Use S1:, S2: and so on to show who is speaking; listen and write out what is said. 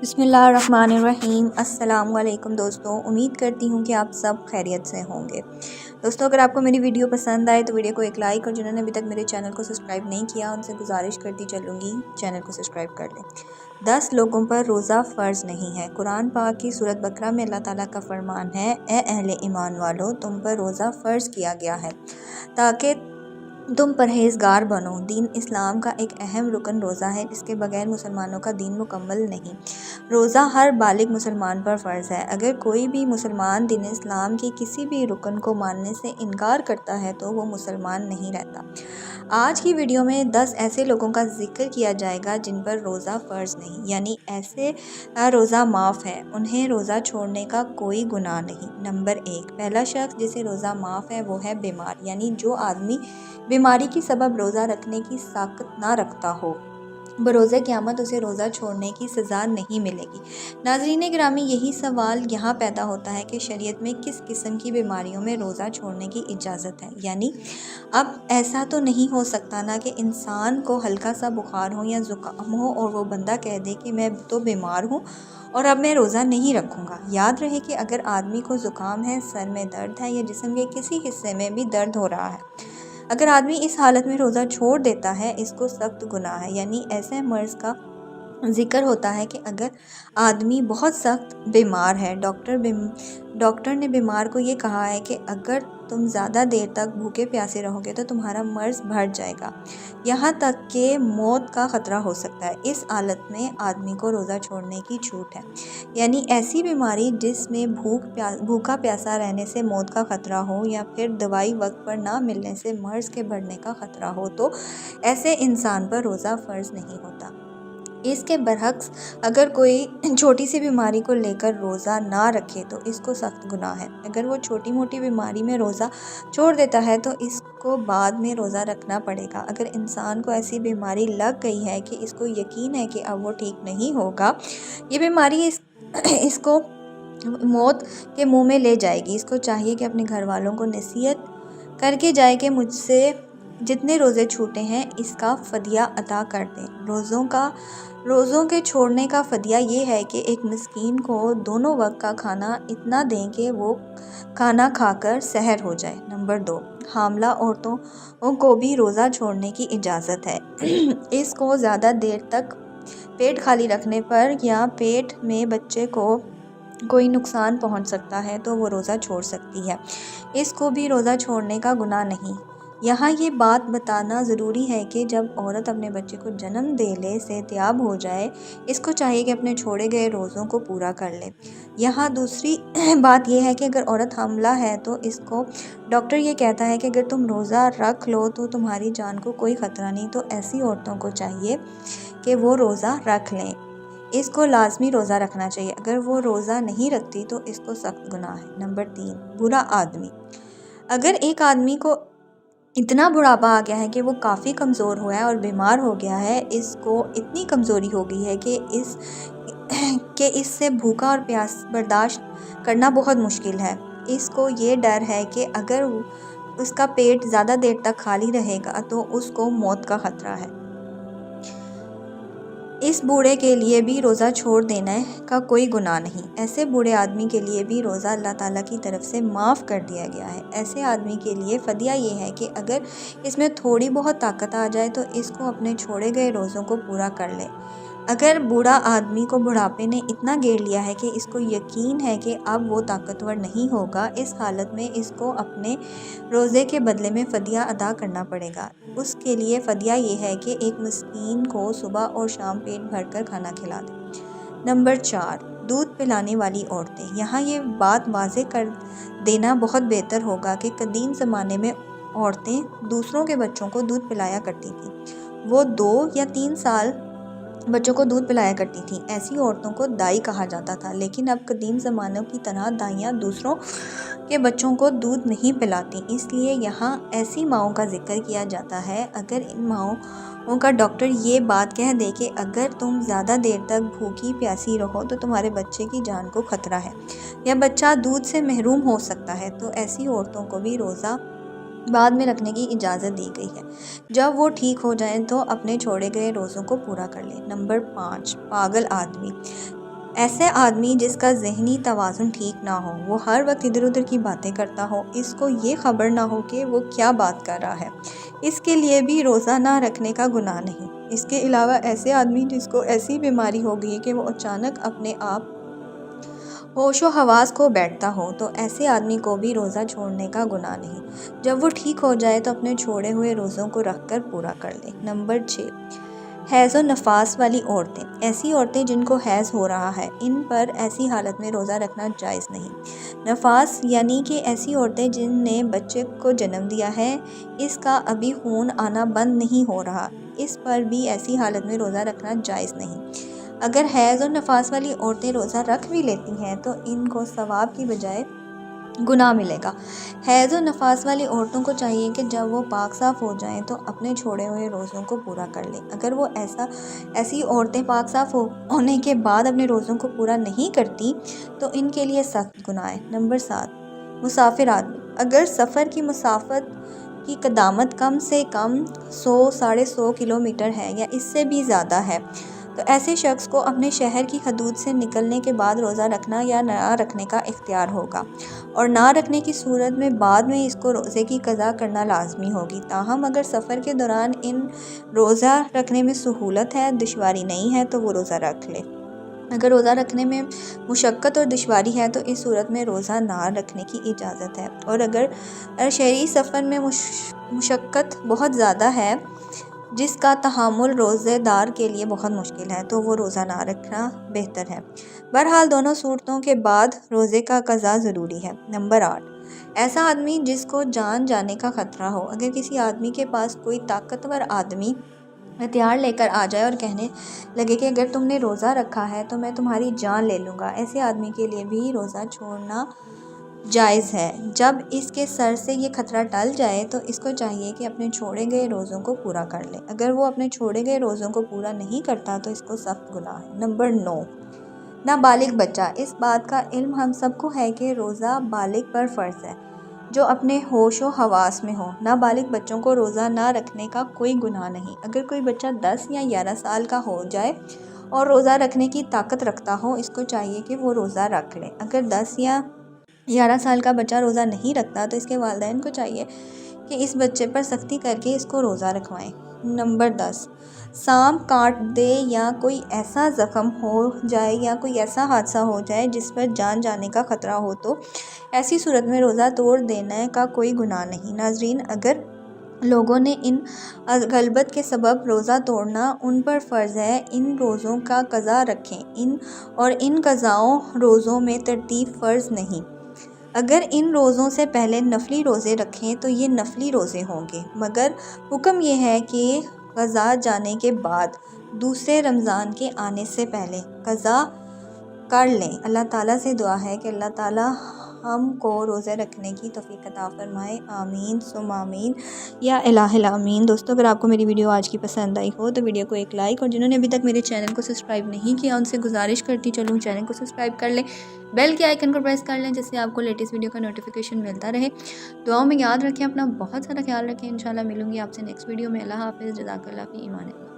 S1: बिस्मिल्लाहिर्रहमानिर्रहीम। अस्सलाम वालेकुम दोस्तों, उम्मीद करती हूँ कि आप सब खैरियत से होंगे। दोस्तों, अगर आपको मेरी वीडियो पसंद आए तो वीडियो को एक लाइक, और जिन्होंने अभी तक मेरे चैनल को सब्सक्राइब नहीं किया उनसे गुजारिश करती चलूँगी चैनल को सब्सक्राइब कर लें। 10 लोगों पर रोज़ा फ़र्ज़ नहीं है। कुरान पाक की सूरत बकरा में अल्लाह ताला का फरमान है, ए अहले ईमान वालों, तुम पर रोज़ा फ़र्ज़ किया गया है ताकि तुम परहेज़गार बनो। दीन इस्लाम का एक अहम रुकन रोज़ा है, जिसके बगैर मुसलमानों का दीन मुकम्मल नहीं। रोज़ा हर बालिग मुसलमान पर फ़र्ज़ है। अगर कोई भी मुसलमान दीन इस्लाम की किसी भी रुकन को मानने से इनकार करता है तो वो मुसलमान नहीं रहता। आज की वीडियो में 10 ऐसे लोगों का जिक्र किया जाएगा जिन पर रोज़ा फ़र्ज़ नहीं, यानी ऐसे रोज़ा माफ़ है, उन्हें रोज़ा छोड़ने का कोई गुनाह नहीं। नंबर 1, पहला शख्स जिसे रोज़ा माफ़ है वो है बीमार, यानी जो आदमी बीमारी की सबब रोज़ा रखने की ताकत ना रखता हो, बरोज़े क़यामत उसे रोज़ा छोड़ने की सज़ा नहीं मिलेगी। नाज़रीन गिरामी, यही सवाल यहाँ पैदा होता है कि शरीयत में किस किस्म की बीमारियों में रोज़ा छोड़ने की इजाज़त है। यानी अब ऐसा तो नहीं हो सकता ना कि इंसान को हल्का सा बुखार हो या ज़ुकाम हो और वो बंदा कह दे कि मैं तो बीमार हूँ और अब मैं रोज़ा नहीं रखूँगा। याद रहे कि अगर आदमी को ज़ुकाम है, सर में दर्द है या जिस्म के किसी हिस्से में भी दर्द हो रहा है, अगर आदमी इस हालत में रोज़ा छोड़ देता है, इसको सख्त गुनाह है। यानी ऐसे मर्ज़ का ज़िक्र होता है कि अगर आदमी बहुत सख्त बीमार है, डॉक्टर ने बीमार को ये कहा है कि अगर तुम ज़्यादा देर तक भूखे प्यासे रहोगे तो तुम्हारा मर्ज़ बढ़ जाएगा, यहाँ तक कि मौत का ख़तरा हो सकता है। इस हालत में आदमी को रोज़ा छोड़ने की छूट है। यानी ऐसी बीमारी जिसमें भूखा प्यासा रहने से मौत का ख़तरा हो या फिर दवाई वक्त पर ना मिलने से मर्ज़ के बढ़ने का ख़तरा हो, तो ऐसे इंसान पर रोज़ा फ़र्ज़ नहीं होता। इसके बरअक्स अगर कोई छोटी सी बीमारी को लेकर रोज़ा ना रखे तो इसको सख्त गुनाह है। अगर वो छोटी मोटी बीमारी में रोज़ा छोड़ देता है तो इसको बाद में रोज़ा रखना पड़ेगा। अगर इंसान को ऐसी बीमारी लग गई है कि इसको यकीन है कि अब वो ठीक नहीं होगा, ये बीमारी इसको मौत के मुंह में ले जाएगी, इसको चाहिए कि अपने घर वालों को नसीहत करके जाए कि मुझसे जितने रोज़े छूटे हैं इसका फ़दिया अदा कर दें। रोज़ों के छोड़ने का फ़दिया ये है कि एक मिस्कीन को दोनों वक्त का खाना इतना दें कि वो खाना खाकर सहर हो जाए। नंबर 2, हामला औरतों को भी रोज़ा छोड़ने की इजाज़त है। इसको ज़्यादा देर तक पेट खाली रखने पर या पेट में बच्चे को कोई नुकसान पहुंच सकता है तो वो रोज़ा छोड़ सकती है, इसको भी रोज़ा छोड़ने का गुनाह नहीं। यहाँ ये बात बताना ज़रूरी है कि जब औरत अपने बच्चे को जन्म देने से त्याब हो जाए, इसको चाहिए कि अपने छोड़े गए रोज़ों को पूरा कर ले। यहाँ दूसरी बात यह है कि अगर औरत हामला है तो इसको डॉक्टर ये कहता है कि अगर तुम रोज़ा रख लो तो तुम्हारी जान को कोई ख़तरा नहीं, तो ऐसी औरतों को चाहिए कि वो रोज़ा रख लें। इसको लाजमी रोज़ा रखना चाहिए। अगर वो रोज़ा नहीं रखती तो इसको सख्त गुनाह है। नंबर 3, बुरा आदमी। अगर एक आदमी को इतना बुढ़ापा आ गया है कि वो काफ़ी कमज़ोर हुआ है और बीमार हो गया है, इसको इतनी कमज़ोरी हो गई है कि इससे भूखा और प्यास बर्दाश्त करना बहुत मुश्किल है। इसको ये डर है कि अगर उसका पेट ज़्यादा देर तक खाली रहेगा तो उसको मौत का ख़तरा है। इस बूढ़े के लिए भी रोज़ा छोड़ देने का कोई गुनाह नहीं। ऐसे बूढ़े आदमी के लिए भी रोज़ा अल्लाह ताला की तरफ से माफ़ कर दिया गया है। ऐसे आदमी के लिए फ़दिया ये है कि अगर इसमें थोड़ी बहुत ताकत आ जाए तो इसको अपने छोड़े गए रोज़ों को पूरा कर ले। अगर बूढ़ा आदमी को बुढ़ापे ने इतना घेर लिया है कि इसको यकीन है कि अब वो ताकतवर नहीं होगा, इस हालत में इसको अपने रोज़े के बदले में फ़दिया अदा करना पड़ेगा। उसके लिए फ़दिया ये है कि एक मिस्कीन को सुबह और शाम पेट भरकर खाना खिला दे। नंबर 4, दूध पिलाने वाली औरतें। यहाँ ये बात वाज़ेह कर देना बहुत बेहतर होगा कि कदीम ज़माने में औरतें दूसरों के बच्चों को दूध पिलाया करती थीं। वो 2 या 3 साल बच्चों को दूध पिलाया करती थीं। ऐसी औरतों को दाई कहा जाता था। लेकिन अब कदीम ज़मानों की तरह दाइयाँ दूसरों के बच्चों को दूध नहीं पिलाती, इसलिए यहाँ ऐसी माँओं का जिक्र किया जाता है। अगर इन माँओं का डॉक्टर ये बात कह दे कि अगर तुम ज़्यादा देर तक भूखी प्यासी रहो तो तुम्हारे बच्चे की जान को ख़तरा है या बच्चा दूध से महरूम हो सकता है, तो ऐसी औरतों को भी रोज़ा बाद में रखने की इजाज़त दी गई है। जब वो ठीक हो जाएं तो अपने छोड़े गए रोज़ों को पूरा कर लें। नंबर 5, पागल आदमी। ایسے آدمی جس کا ذہنی توازن ٹھیک نہ ہو، وہ ہر وقت ادھر ادھر کی باتیں کرتا ہو، اس کو یہ خبر نہ ہو کہ وہ کیا بات کر رہا ہے، اس کے لیے بھی روزہ نہ رکھنے کا گناہ نہیں۔ اس کے علاوہ ایسے آدمی جس کو ایسی بیماری ہو گئی کہ وہ اچانک اپنے آپ ہوش و حواس کھو بیٹھتا ہو، تو ایسے آدمی کو بھی روزہ چھوڑنے کا گناہ نہیں۔ جب وہ ٹھیک ہو جائے تو اپنے چھوڑے ہوئے روزوں کو رکھ کر پورا کر لے۔ نمبر 6، حیض و نفاس والی عورتیں۔ ایسی عورتیں جن کو حیض ہو رہا ہے، ان پر ایسی حالت میں روزہ رکھنا جائز نہیں۔ نفاس یعنی کہ ایسی عورتیں جن نے بچے کو جنم دیا ہے، اس کا ابھی خون آنا بند نہیں ہو رہا، اس پر بھی ایسی حالت میں روزہ رکھنا جائز نہیں۔ اگر حیض اور نفاس والی عورتیں روزہ رکھ بھی لیتی ہیں تو ان کو ثواب کی بجائے گناہ ملے گا۔ حیض و نفاس والی عورتوں کو چاہیے کہ جب وہ پاک صاف ہو جائیں تو اپنے چھوڑے ہوئے روزوں کو پورا کر لیں۔ اگر وہ ایسی عورتیں پاک صاف ہونے کے بعد اپنے روزوں کو پورا نہیں کرتی تو ان کے لیے سخت گناہ ہے۔ نمبر 7، مسافر آدمی۔ اگر سفر کی مسافت کی قدامت کم سے کم 100-150 کلومیٹر ہے یا اس سے بھی زیادہ ہے تو ایسے شخص کو اپنے شہر کی حدود سے نکلنے کے بعد روزہ رکھنا یا نہ رکھنے کا اختیار ہوگا، اور نہ رکھنے کی صورت میں بعد میں اس کو روزے کی قضا کرنا لازمی ہوگی۔ تاہم اگر سفر کے دوران ان روزہ رکھنے میں سہولت ہے، دشواری نہیں ہے تو وہ روزہ رکھ لے۔ اگر روزہ رکھنے میں مشقت اور دشواری ہے تو اس صورت میں روزہ نہ رکھنے کی اجازت ہے، اور اگر شہری سفر میں مشقت بہت زیادہ ہے جس کا تحمل روزے دار کے لیے بہت مشکل ہے تو وہ روزہ نہ رکھنا بہتر ہے۔ بہرحال دونوں صورتوں کے بعد روزے کا قضا ضروری ہے۔ نمبر 8، ایسا آدمی جس کو جان جانے کا خطرہ ہو۔ اگر کسی آدمی کے پاس کوئی طاقتور آدمی ہتھیار لے کر آ جائے اور کہنے لگے کہ اگر تم نے روزہ رکھا ہے تو میں تمہاری جان لے لوں گا، ایسے آدمی کے لیے بھی روزہ چھوڑنا جائز ہے۔ جب اس کے سر سے یہ خطرہ ٹل جائے تو اس کو چاہیے کہ اپنے چھوڑے گئے روزوں کو پورا کر لے۔ اگر وہ اپنے چھوڑے گئے روزوں کو پورا نہیں کرتا تو اس کو سخت گناہ ہے۔ نمبر 9، نابالغ بچہ۔ اس بات کا علم ہم سب کو ہے کہ روزہ بالغ پر فرض ہے جو اپنے ہوش و حواس میں ہو۔ نابالغ بچوں کو روزہ نہ رکھنے کا کوئی گناہ نہیں۔ اگر کوئی بچہ 10 یا 11 سال کا ہو جائے اور روزہ رکھنے کی طاقت رکھتا ہو، اس کو چاہیے کہ وہ روزہ رکھ لے۔ اگر 10 یا 11 سال کا بچہ روزہ نہیں رکھتا تو اس کے والدین کو چاہیے کہ اس بچے پر سختی کر کے اس کو روزہ رکھوائیں۔ نمبر 10، سانپ کاٹ دے یا کوئی ایسا زخم ہو جائے یا کوئی ایسا حادثہ ہو جائے جس پر جان جانے کا خطرہ ہو تو ایسی صورت میں روزہ توڑ دینے کا کوئی گناہ نہیں۔ ناظرین، اگر لوگوں نے ان غلبت کے سبب روزہ توڑنا ان پر فرض ہے، ان روزوں کا قضا رکھیں، اور ان قضاؤں روزوں میں ترتیب فرض نہیں۔ اگر ان روزوں سے پہلے نفلی روزے رکھیں تو یہ نفلی روزے ہوں گے، مگر حکم یہ ہے کہ قضا جانے کے بعد دوسرے رمضان کے آنے سے پہلے قضا کر لیں۔ اللہ تعالیٰ سے دعا ہے کہ اللہ تعالیٰ ہم کو روزے رکھنے کی توفیق عطا فرمائے، آمین ثم آمین یا الہ العالمین۔ دوستو، اگر آپ کو میری ویڈیو آج کی پسند آئی ہو تو ویڈیو کو ایک لائک، اور جنہوں نے ابھی تک میرے چینل کو سبسکرائب نہیں کیا ان سے گزارش کرتی چلوں چینل کو سبسکرائب کر لیں، بیل کے آئیکن کو پریس کر لیں جس سے آپ کو لیٹسٹ ویڈیو کا نوٹیفیکیشن ملتا رہے۔ دعاؤں میں یاد رکھیں، اپنا بہت سارا خیال رکھیں۔ انشاءاللہ ملوں گی آپ سے نیکسٹ ویڈیو میں۔ اللہ حافظ، جزاک اللہ فی امان اللہ۔